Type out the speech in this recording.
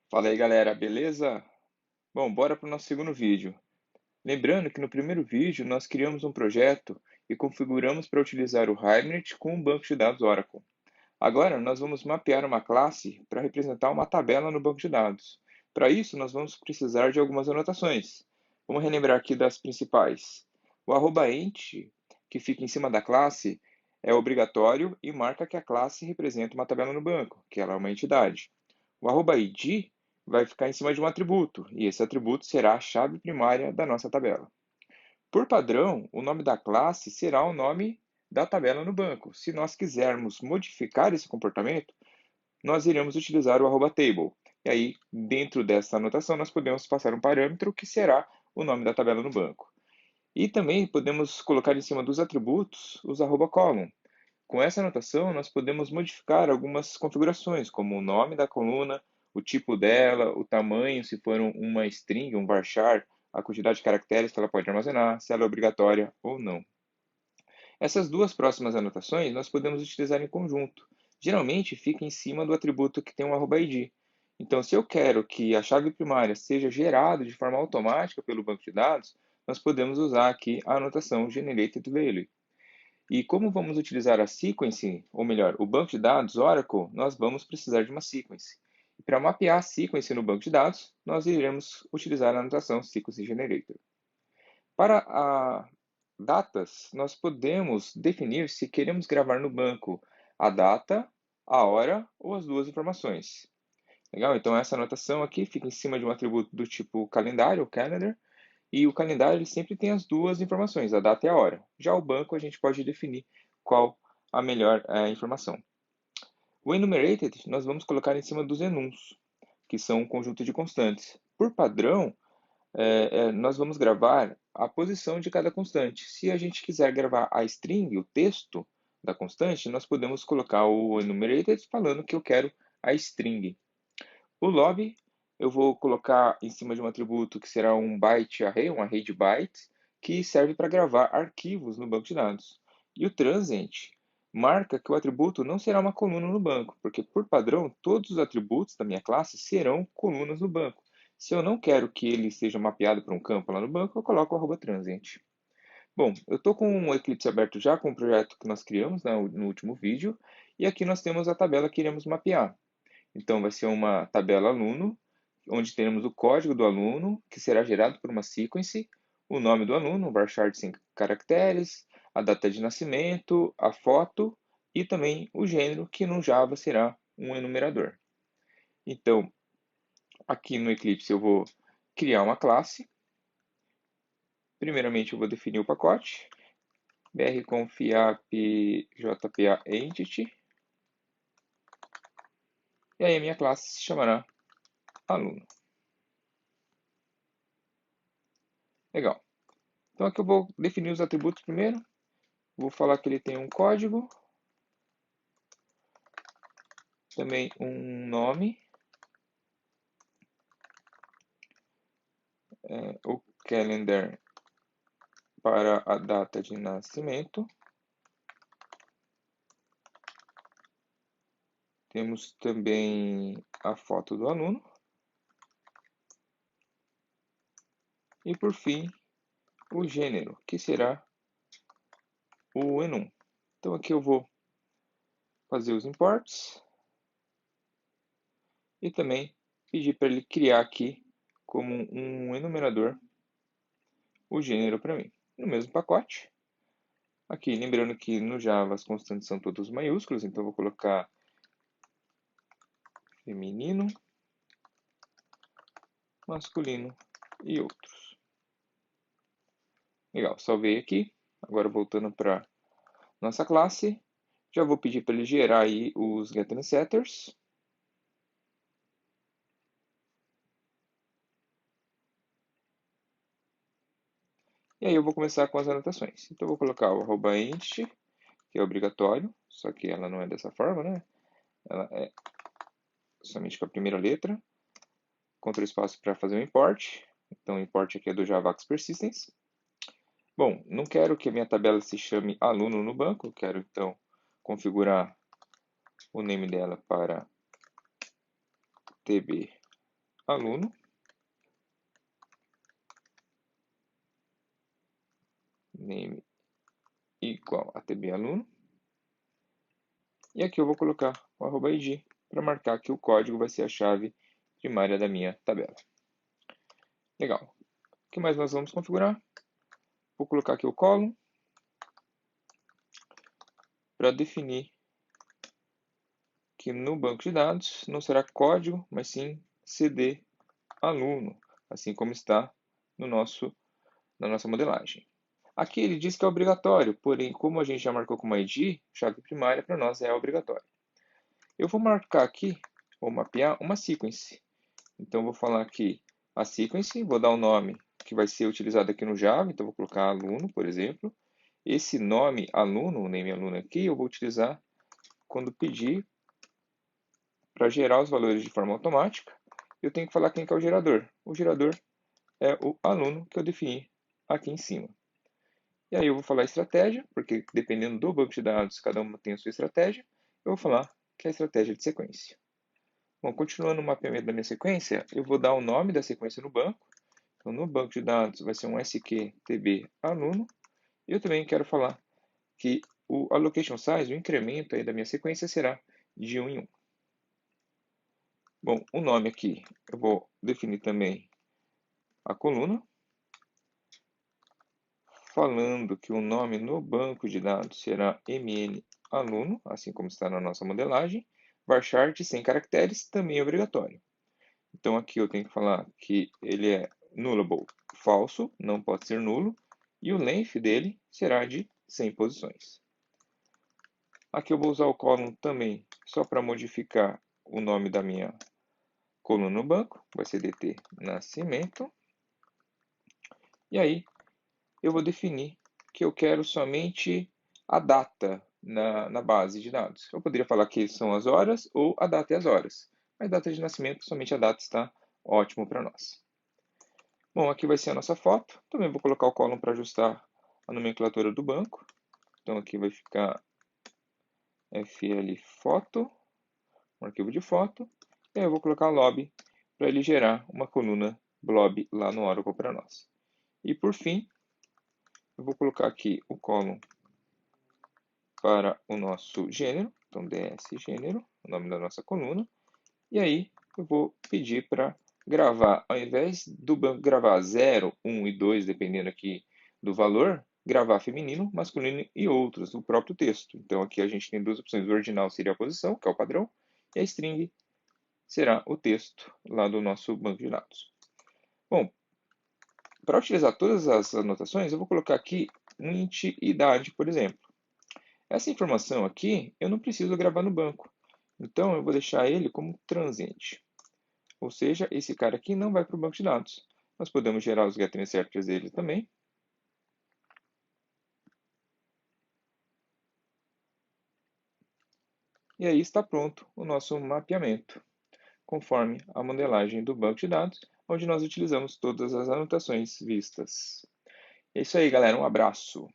Fala aí galera, beleza? Bom, bora para o nosso segundo vídeo. Lembrando que no primeiro vídeo nós criamos um projeto e configuramos para utilizar o Hibernate com um banco de dados Oracle. Agora nós vamos mapear uma classe para representar uma tabela no banco de dados. Para isso nós vamos precisar de algumas anotações. Vamos relembrar aqui das principais. O @int, que fica em cima da classe, é obrigatório e marca que a classe representa uma tabela no banco, que ela é uma entidade. O @id vai ficar em cima de um atributo, e esse atributo será a chave primária da nossa tabela. Por padrão, o nome da classe será o nome da tabela no banco. Se nós quisermos modificar esse comportamento, nós iremos utilizar o @table. E aí, dentro dessa anotação, nós podemos passar um parâmetro que será o nome da tabela no banco. E também podemos colocar em cima dos atributos os @column. Com essa anotação, nós podemos modificar algumas configurações, como o nome da coluna, o tipo dela, o tamanho, se for uma string, um varchar, a quantidade de caracteres que ela pode armazenar, se ela é obrigatória ou não. Essas duas próximas anotações nós podemos utilizar em conjunto. Geralmente fica em cima do atributo que tem um @id. Então, se eu quero que a chave primária seja gerada de forma automática pelo banco de dados, nós podemos usar aqui a anotação generated_value. E como vamos utilizar a sequence, ou melhor, o banco de dados Oracle, nós vamos precisar de uma sequence. E para mapear a sequence no banco de dados, nós iremos utilizar a anotação sequence generator. Para a datas, nós podemos definir se queremos gravar no banco a data, a hora ou as duas informações. Legal? Então essa anotação aqui fica em cima de um atributo do tipo calendário, ou calendar, e o calendário ele sempre tem as duas informações, a data e a hora. Já o banco a gente pode definir qual a melhor informação. O enumerated nós vamos colocar em cima dos enums, que são um conjunto de constantes. Por padrão, nós vamos gravar a posição de cada constante. Se a gente quiser gravar a string, o texto da constante, nós podemos colocar o enumerated falando que eu quero a string. O log eu vou colocar em cima de um atributo que será um byte array, um array de bytes, que serve para gravar arquivos no banco de dados. E o transient marca que o atributo não será uma coluna no banco, porque por padrão todos os atributos da minha classe serão colunas no banco. Se eu não quero que ele seja mapeado para um campo lá no banco, eu coloco o @transient. Bom, eu estou com o Eclipse aberto já com o projeto que nós criamos, né, no último vídeo, e aqui nós temos a tabela que iremos mapear. Então, vai ser uma tabela aluno, onde teremos o código do aluno, que será gerado por uma sequence, o nome do aluno, um varchar de 5 caracteres, a data de nascimento, a foto e também o gênero, que no Java será um enumerador. Então, aqui no Eclipse eu vou criar uma classe. Primeiramente eu vou definir o pacote, brconf_app_jpa_entity, e aí a minha classe se chamará aluno. Legal. Então aqui eu vou definir os atributos primeiro. Vou falar que ele tem um código, também um nome, o calendar para a data de nascimento. Temos também a foto do aluno. E por fim, o gênero, que será o enum. Então aqui eu vou fazer os imports e também pedir para ele criar aqui como um enumerador o gênero para mim. No mesmo pacote. Aqui, lembrando que no Java as constantes são todas maiúsculas, então eu vou colocar feminino, masculino e outros. Legal, salvei aqui. Agora voltando para nossa classe, já vou pedir para ele gerar aí os getter setters. E aí eu vou começar com as anotações. Então eu vou colocar o @int, que é obrigatório, só que ela não é dessa forma, né? Ela é somente com a primeira letra. Ctrl espaço para fazer o import. Então o import aqui é do Javax Persistence. Bom, não quero que a minha tabela se chame aluno no banco, eu quero então configurar o name dela para tb aluno, name igual a tb aluno, e aqui eu vou colocar o @id para marcar que o código vai ser a chave primária da minha tabela. Legal. O que mais nós vamos configurar? Vou colocar aqui o column para definir que no banco de dados não será código, mas sim cd aluno, assim como está no na nossa modelagem. Aqui ele diz que é obrigatório, porém, como a gente já marcou como ID, chave primária para nós é obrigatório. Eu vou marcar aqui, vou mapear uma sequence. Então, vou falar aqui a sequence, vou dar o nome que vai ser utilizado aqui no Java, então vou colocar aluno, por exemplo. Esse nome aluno, o name aluno aqui, eu vou utilizar quando pedir para gerar os valores de forma automática. Eu tenho que falar quem que é o gerador. O gerador é o aluno que eu defini aqui em cima. E aí eu vou falar estratégia, porque dependendo do banco de dados, cada uma tem a sua estratégia. Eu vou falar que é a estratégia de sequência. Bom, continuando o mapeamento da minha sequência, eu vou dar o nome da sequência no banco. Então, no banco de dados vai ser um SQTB aluno. E eu também quero falar que o allocation size, o incremento aí da minha sequência, será de 1 em 1. Bom, o nome aqui, eu vou definir também a coluna, falando que o nome no banco de dados será mn aluno, assim como está na nossa modelagem. Varchar sem caracteres também é obrigatório. Então aqui eu tenho que falar que ele é nullable, falso, não pode ser nulo, e o length dele será de 100 posições. Aqui eu vou usar o column também só para modificar o nome da minha coluna no banco, vai ser dt nascimento. E aí eu vou definir que eu quero somente a data na base de dados. Eu poderia falar que são as horas ou a data e as horas, mas data de nascimento, somente a data está ótimo para nós. Bom, aqui vai ser a nossa foto. Também vou colocar o column para ajustar a nomenclatura do banco. Então aqui vai ficar fl foto, um arquivo de foto. E aí eu vou colocar lob para ele gerar uma coluna blob lá no Oracle para nós. E por fim, eu vou colocar aqui o column para o nosso gênero. Então ds gênero, o nome da nossa coluna. E aí eu vou pedir para gravar, ao invés do banco gravar 0, 1 e 2, dependendo aqui do valor, gravar feminino, masculino e outros, o próprio texto. Então aqui a gente tem duas opções, o ordinal seria a posição, que é o padrão, e a string será o texto lá do nosso banco de dados. Bom, para utilizar todas as anotações, eu vou colocar aqui um int idade, por exemplo. Essa informação aqui eu não preciso gravar no banco, então eu vou deixar ele como transiente. Ou seja, esse cara aqui não vai para o banco de dados. Nós podemos gerar os getInserters dele também. E aí está pronto o nosso mapeamento, conforme a modelagem do banco de dados, onde nós utilizamos todas as anotações vistas. É isso aí, galera. Um abraço.